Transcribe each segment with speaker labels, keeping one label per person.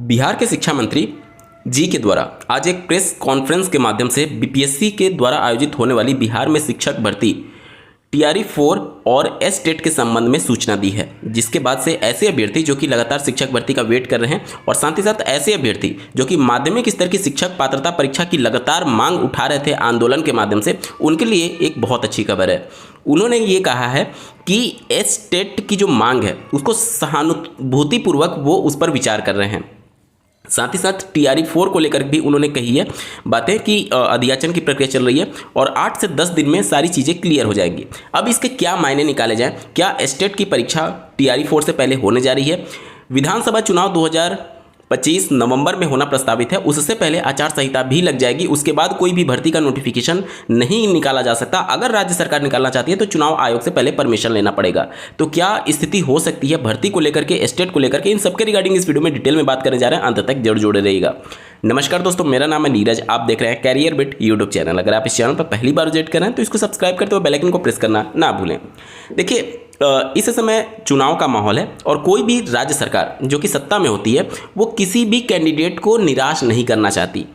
Speaker 1: बिहार के शिक्षा मंत्री जी के द्वारा आज एक प्रेस कॉन्फ्रेंस के माध्यम से बीपीएससी के द्वारा आयोजित होने वाली बिहार में शिक्षक भर्ती टीआरई 4 और एस टेट के संबंध में सूचना दी है, जिसके बाद से ऐसे अभ्यर्थी जो कि लगातार शिक्षक भर्ती का वेट कर रहे हैं और साथ ही साथ ऐसे अभ्यर्थी जो कि माध्यमिक स्तर की शिक्षक पात्रता परीक्षा की लगातार मांग उठा रहे थे आंदोलन के माध्यम से, उनके लिए एक बहुत अच्छी खबर है। उन्होंने ये कहा है कि एस टेट की जो मांग है उसको सहानुभूतिपूर्वक वो उस पर विचार कर रहे हैं। साथ ही साथ टीआरई 4 को लेकर भी उन्होंने कही है बातें कि अधियाचन की प्रक्रिया चल रही है और 8 से 10 दिन में सारी चीज़ें क्लियर हो जाएंगी। अब इसके क्या मायने निकाले जाएं? क्या एस्टेट की परीक्षा टीआरई 4 से पहले होने जा रही है? विधानसभा चुनाव 2025 नवंबर में होना प्रस्तावित है, उससे पहले आचार संहिता भी लग जाएगी। उसके बाद कोई भी भर्ती का नोटिफिकेशन नहीं निकाला जा सकता। अगर राज्य सरकार निकालना चाहती है तो चुनाव आयोग से पहले परमिशन लेना पड़ेगा। तो क्या स्थिति हो सकती है भर्ती को लेकर के, एस्टेट को लेकर के, इन सबके रिगार्डिंग इस वीडियो में डिटेल में बात करने जा रहे हैं। अंत तक जरूर जुड़े रहिएगा। नमस्कार दोस्तों, मेरा नाम है नीरज, आप देख रहे हैं कैरियर बिट यूट्यूब चैनल। अगर आप इस चैनल पर पहली बार विजिट कर रहे हैं तो इसको सब्सक्राइब करते हुए बेल आइकन को प्रेस करना ना भूलें। देखिए, इस समय चुनाव का माहौल है और कोई भी राज्य सरकार जो कि सत्ता में होती है वो किसी भी कैंडिडेट को निराश नहीं करना चाहती।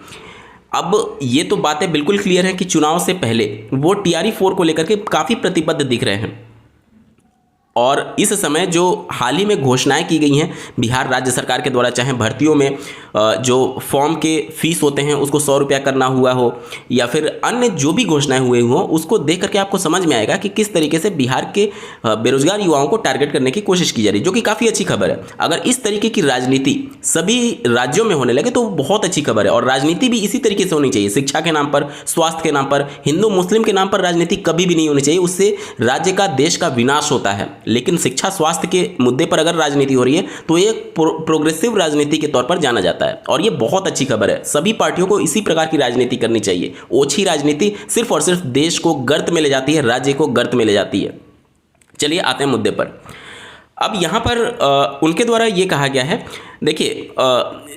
Speaker 1: अब ये तो बातें बिल्कुल क्लियर है कि चुनाव से पहले वो टीआरई 4 को लेकर के काफ़ी प्रतिबद्ध दिख रहे हैं और इस समय जो हाल ही में घोषणाएं की गई हैं बिहार राज्य सरकार के द्वारा, चाहे भर्तियों में जो फॉर्म के फीस होते हैं उसको 100 रुपया करना हुआ हो या फिर अन्य जो भी घोषणाएं हुए हों, उसको देख करके आपको समझ में आएगा कि किस तरीके से बिहार के बेरोजगार युवाओं को टारगेट करने की कोशिश की जा रही है, जो कि काफ़ी अच्छी खबर है। अगर इस तरीके की राजनीति सभी राज्यों में होने लगे तो बहुत अच्छी खबर है और राजनीति भी इसी तरीके से होनी चाहिए। शिक्षा के नाम पर, स्वास्थ्य के नाम पर, हिंदू मुस्लिम के नाम पर राजनीति कभी भी नहीं होनी चाहिए। उससे राज्य का, देश का विनाश होता है। लेकिन शिक्षा स्वास्थ्य के मुद्दे पर अगर राजनीति हो रही है तो ये प्रोग्रेसिव राजनीति के तौर पर जाना जाता है और ये बहुत अच्छी खबर है। सभी पार्टियों को इसी प्रकार की राजनीति करनी चाहिए। ओछी राजनीति सिर्फ और सिर्फ देश को गर्त में ले जाती है, राज्य को गर्त में ले जाती है। चलिए आते हैं मुद्दे पर। अब यहाँ पर उनके द्वारा ये कहा गया है, देखिए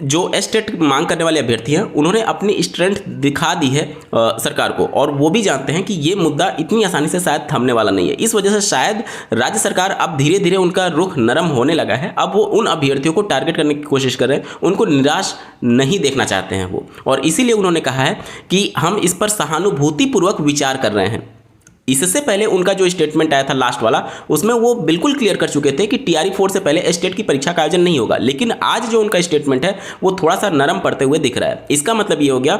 Speaker 1: जो एस्टेट मांग करने वाले अभ्यर्थी हैं उन्होंने अपनी स्ट्रेंथ दिखा दी है सरकार को और वो भी जानते हैं कि ये मुद्दा इतनी आसानी से शायद थमने वाला नहीं है। इस वजह से शायद राज्य सरकार अब धीरे धीरे उनका रुख नरम होने लगा है। अब वो उन अभ्यर्थियों को टारगेट करने की कोशिश कर रहे हैं, उनको निराश नहीं देखना चाहते हैं वो, और इसीलिए उन्होंने कहा है कि हम इस पर सहानुभूतिपूर्वक विचार कर रहे हैं। इससे पहले उनका जो स्टेटमेंट आया था लास्ट वाला, उसमें वो बिल्कुल क्लियर कर चुके थे कि टीआरई 4 से पहले एस्टेट की परीक्षा का आयोजन नहीं होगा। लेकिन आज जो उनका स्टेटमेंट है वो थोड़ा सा नरम पड़ते हुए दिख रहा है। इसका मतलब ये हो गया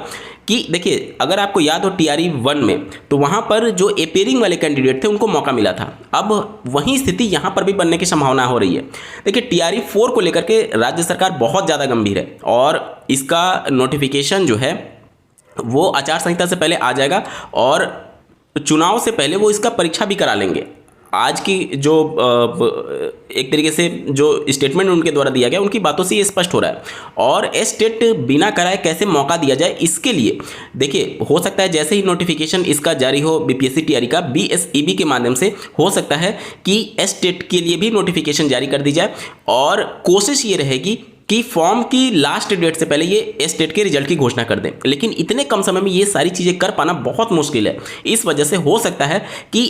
Speaker 1: कि देखिए, अगर आपको याद हो टीआरई 1 में तो वहाँ पर जो अपेयरिंग वाले कैंडिडेट थे उनको मौका मिला था। अब वही स्थिति यहाँ पर भी बनने की संभावना हो रही है। देखिए, टीआरई 4 को लेकर के राज्य सरकार बहुत ज़्यादा गंभीर है और इसका नोटिफिकेशन जो है वो आचार संहिता से पहले आ जाएगा और चुनाव से पहले वो इसका परीक्षा भी करा लेंगे। आज की जो एक तरीके से जो स्टेटमेंट उनके द्वारा दिया गया, उनकी बातों से ये स्पष्ट हो रहा है। और एस्टेट बिना कराए कैसे मौका दिया जाए, इसके लिए देखिए, हो सकता है जैसे ही नोटिफिकेशन इसका जारी हो बीपीएससी टीआरई का बीएसईबी के माध्यम से, हो सकता है कि एस्टेट के लिए भी नोटिफिकेशन जारी कर दी जाए और कोशिश ये रहेगी कि फॉर्म की लास्ट डेट से पहले ये एस्टेट के रिजल्ट की घोषणा कर दें। लेकिन इतने कम समय में ये सारी चीज़ें कर पाना बहुत मुश्किल है। इस वजह से हो सकता है कि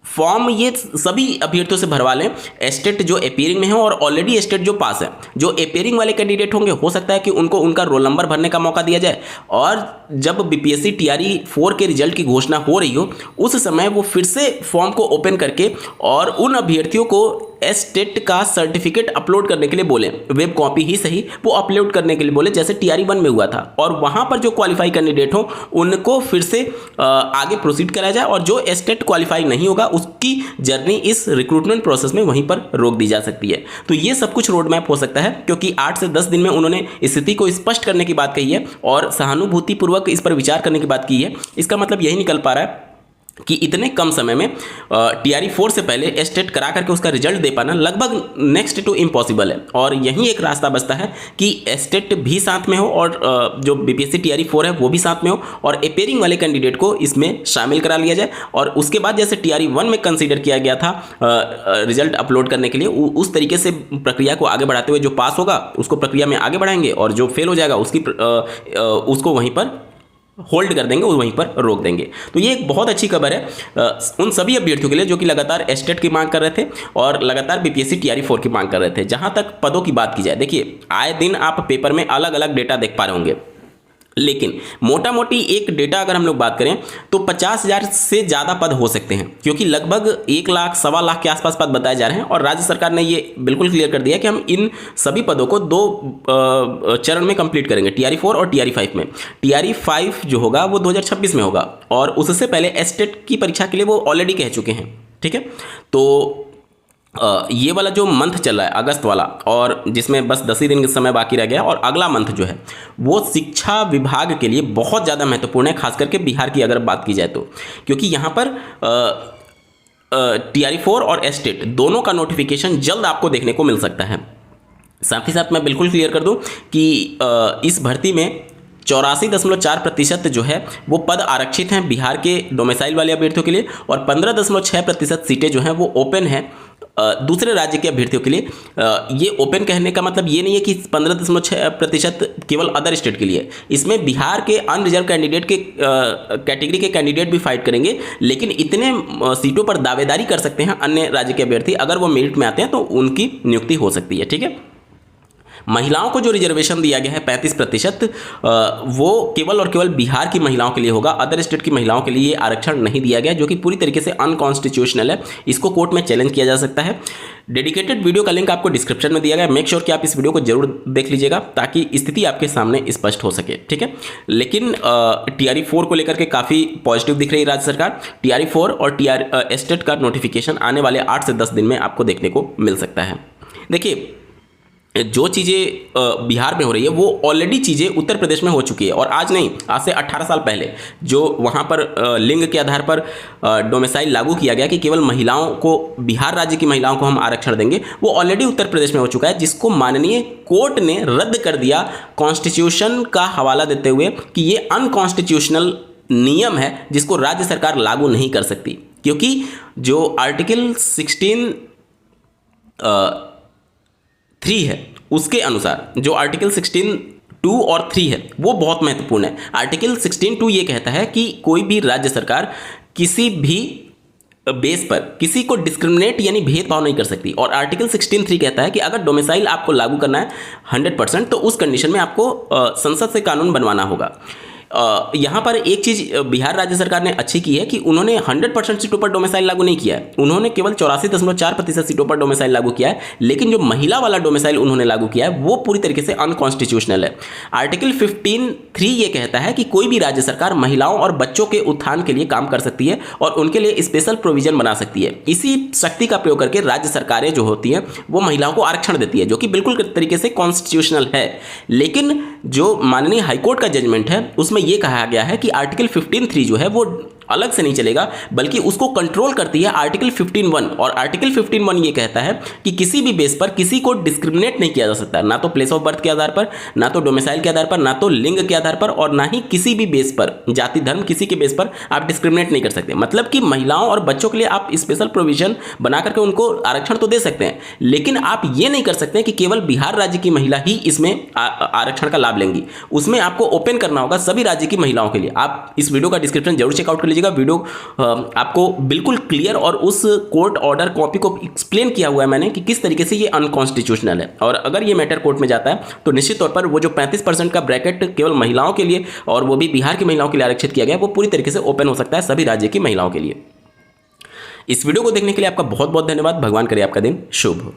Speaker 1: फॉर्म ये सभी अभ्यर्थियों से भरवा लें, एस्टेट जो अपेयरिंग में है और ऑलरेडी एस्टेट जो पास है। जो अपेयरिंग वाले कैंडिडेट होंगे हो सकता है कि उनको उनका रोल नंबर भरने का मौका दिया जाए और जब बीपीएससी टीआरई 4 के रिजल्ट की घोषणा हो रही हो उस समय वो फिर से फॉर्म को ओपन करके और उन अभ्यर्थियों को एस्टेट का सर्टिफिकेट अपलोड करने के लिए बोले, वेब कॉपी ही सही, वो अपलोड करने के लिए बोले जैसे टीआरई 1 में हुआ था। और वहाँ पर जो क्वालिफाई कैंडिडेट हो उनको फिर से आगे प्रोसीड कराया जाए और जो एस्टेट क्वालिफाई नहीं होगा उसकी जर्नी इस रिक्रूटमेंट प्रोसेस में वहीं पर रोक दी जा सकती है। तो ये सब कुछ रोड मैप हो सकता है, क्योंकि 8 से 10 दिन में उन्होंने स्थिति को स्पष्ट करने की बात कही है और सहानुभूतिपूर्वक इस पर विचार करने की बात की है। इसका मतलब यही निकल पा रहा है कि इतने कम समय में टीआरई 4 से पहले एस्टेट करा करके उसका रिजल्ट दे पाना लगभग नेक्स्ट टू इम्पॉसिबल है। और यही एक रास्ता बचता है कि एस्टेट भी साथ में हो और जो बीपीएससी टीआरई 4 है वो भी साथ में हो और अपेयरिंग वाले कैंडिडेट को इसमें शामिल करा लिया जाए। और उसके बाद जैसे टीआरई 1 में कंसीडर किया गया था रिजल्ट अपलोड करने के लिए, उस तरीके से प्रक्रिया को आगे बढ़ाते हुए जो पास होगा उसको प्रक्रिया में आगे बढ़ाएंगे और जो फेल हो जाएगा उसको वहीं पर होल्ड कर देंगे, वहीं पर रोक देंगे। तो ये एक बहुत अच्छी खबर है उन सभी अभ्यर्थियों के लिए जो कि लगातार एस्टेट की मांग कर रहे थे और लगातार बीपीएससी टीआरई 4 की मांग कर रहे थे। जहां तक पदों की बात की जाए, देखिए आए दिन आप पेपर में अलग अलग डेटा देख पा रहे होंगे, लेकिन मोटा मोटी एक डेटा अगर हम लोग बात करें तो 50,000 से ज़्यादा पद हो सकते हैं, क्योंकि लगभग 1 लाख सवा लाख के आसपास पद बताए जा रहे हैं। और राज्य सरकार ने ये बिल्कुल क्लियर कर दिया कि हम इन सभी पदों को 2 चरण में कंप्लीट करेंगे, टीआरई 4 और टीआरई 5 में। टीआरई 5 जो होगा वो 2026 में होगा और उससे पहले एस्टेट की परीक्षा के लिए वो ऑलरेडी कह चुके हैं। ठीक है, तो ये वाला जो मंथ चल रहा है अगस्त वाला, और जिसमें बस 10 ही दिन का समय बाकी रह गया, और अगला मंथ जो है वो शिक्षा विभाग के लिए बहुत ज़्यादा महत्वपूर्ण है, खास करके बिहार की अगर बात की जाए तो, क्योंकि यहाँ पर टीआरई 4 और एस्टेट दोनों का नोटिफिकेशन जल्द आपको देखने को मिल सकता है। साथ ही साथ मैं बिल्कुल क्लियर कर दूं कि इस भर्ती में 84.4% जो है वो पद आरक्षित हैं बिहार के डोमिसाइल वाले अभ्यर्थियों के लिए, और 15.6% सीटें जो हैं वो ओपन हैं दूसरे राज्य के अभ्यर्थियों के लिए। ये ओपन कहने का मतलब ये नहीं है कि 15.6% केवल अदर स्टेट के लिए, इसमें बिहार के अनरिजर्व कैंडिडेट के कैटेगरी के कैंडिडेट भी फाइट करेंगे, लेकिन इतने सीटों पर दावेदारी कर सकते हैं अन्य राज्य के अभ्यर्थी, अगर वो मेरिट में आते हैं तो उनकी नियुक्ति हो सकती है। ठीक है, महिलाओं को जो रिजर्वेशन दिया गया है 35%, वो केवल और केवल बिहार की महिलाओं के लिए होगा, अदर स्टेट की महिलाओं के लिए ये आरक्षण नहीं दिया गया, जो कि पूरी तरीके से अनकॉन्स्टिट्यूशनल है। इसको कोर्ट में चैलेंज किया जा सकता है। डेडिकेटेड वीडियो का लिंक आपको डिस्क्रिप्शन में दिया गया है, मेक श्योर कि आप इस वीडियो को जरूर देख लीजिएगा ताकि स्थिति आपके सामने स्पष्ट हो सके। ठीक है, लेकिन टीआरई 4 को लेकर के काफ़ी पॉजिटिव दिख रही है राज्य सरकार। टीआरई 4 और एस्टेट का नोटिफिकेशन आने वाले 8 से 10 दिन में आपको देखने को मिल सकता है। देखिए, जो चीज़ें बिहार में हो रही है वो ऑलरेडी चीज़ें उत्तर प्रदेश में हो चुकी है, और आज नहीं, आज से 18 साल पहले जो वहाँ पर लिंग के आधार पर डोमिसाइल लागू किया गया कि केवल महिलाओं को, बिहार राज्य की महिलाओं को हम आरक्षण देंगे, वो ऑलरेडी उत्तर प्रदेश में हो चुका है, जिसको माननीय कोर्ट ने रद्द कर दिया कॉन्स्टिट्यूशन का हवाला देते हुए कि ये अनकॉन्स्टिट्यूशनल नियम है जिसको राज्य सरकार लागू नहीं कर सकती, क्योंकि जो आर्टिकल 16(3) है उसके अनुसार, जो आर्टिकल 16(2) और 3 है वो बहुत महत्वपूर्ण है। आर्टिकल 16(2) ये कहता है कि कोई भी राज्य सरकार किसी भी बेस पर किसी को डिस्क्रिमिनेट यानी भेदभाव नहीं कर सकती, और आर्टिकल 16(3) कहता है कि अगर डोमिसाइल आपको लागू करना है 100%, तो उस कंडीशन में आपको संसद से कानून बनवाना होगा। यहाँ पर एक चीज़ बिहार राज्य सरकार ने अच्छी की है कि उन्होंने 100% सीटों पर डोमिसाइल लागू नहीं किया है, उन्होंने केवल 84.4% सीटों पर डोमिसाइल लागू किया है, लेकिन जो महिला वाला डोमिसाइल उन्होंने लागू किया है वो पूरी तरीके से अनकॉन्स्टिट्यूशनल है। आर्टिकल 15(3) ये कहता है कि कोई भी राज्य सरकार महिलाओं और बच्चों के उत्थान के लिए काम कर सकती है और उनके लिए स्पेशल प्रोविजन बना सकती है। इसी शक्ति का प्रयोग करके राज्य सरकारें जो होती हैं वो महिलाओं को आरक्षण देती है, जो कि बिल्कुल तरीके से कॉन्स्टिट्यूशनल है। लेकिन जो माननीय हाईकोर्ट का जजमेंट है उसमें ये कहा गया है कि आर्टिकल 15(3) जो है वो अलग से नहीं चलेगा, बल्कि उसको कंट्रोल करती है आर्टिकल 15(1), और आर्टिकल 15(1) ये कहता है कि किसी भी बेस पर किसी को डिस्क्रिमिनेट नहीं किया जा सकता, ना तो प्लेस ऑफ बर्थ के आधार पर, ना तो डोमिसाइल के आधार पर, ना तो लिंग के आधार पर, और ना ही किसी भी बेस पर, जाति धर्म किसी के बेस पर आप डिस्क्रिमिनेट नहीं कर सकते। मतलब कि महिलाओं और बच्चों के लिए आप स्पेशल प्रोविजन बना करके उनको आरक्षण तो दे सकते हैं, लेकिन आप ये नहीं कर सकते कि केवल बिहार राज्य की महिला ही इसमें आरक्षण का लाभ लेंगी। उसमें आपको ओपन करना होगा सभी राज्य की महिलाओं के लिए। आप इस वीडियो का डिस्क्रिप्शन जरूर चेकआउट कर लीजिएगा, वीडियो आपको बिल्कुल क्लियर और उस कोर्ट ऑर्डर कॉपी को एक्सप्लेन किया हुआ है मैंने कि किस तरीके से ये अनकॉन्स्टिट्यूशनल है। और अगर ये मैटर कोर्ट में जाता है तो निश्चित तौर पर वो जो 35% का ब्रैकेट केवल महिलाओं के लिए और वो भी बिहार की महिलाओं के लिए आरक्षित किया गया है, वो पूरी तरीके से ओपन हो सकता है सभी राज्य की महिलाओं के लिए। इस वीडियो को देखने के लिए आपका बहुत बहुत धन्यवाद। भगवान करे आपका दिन शुभ हो।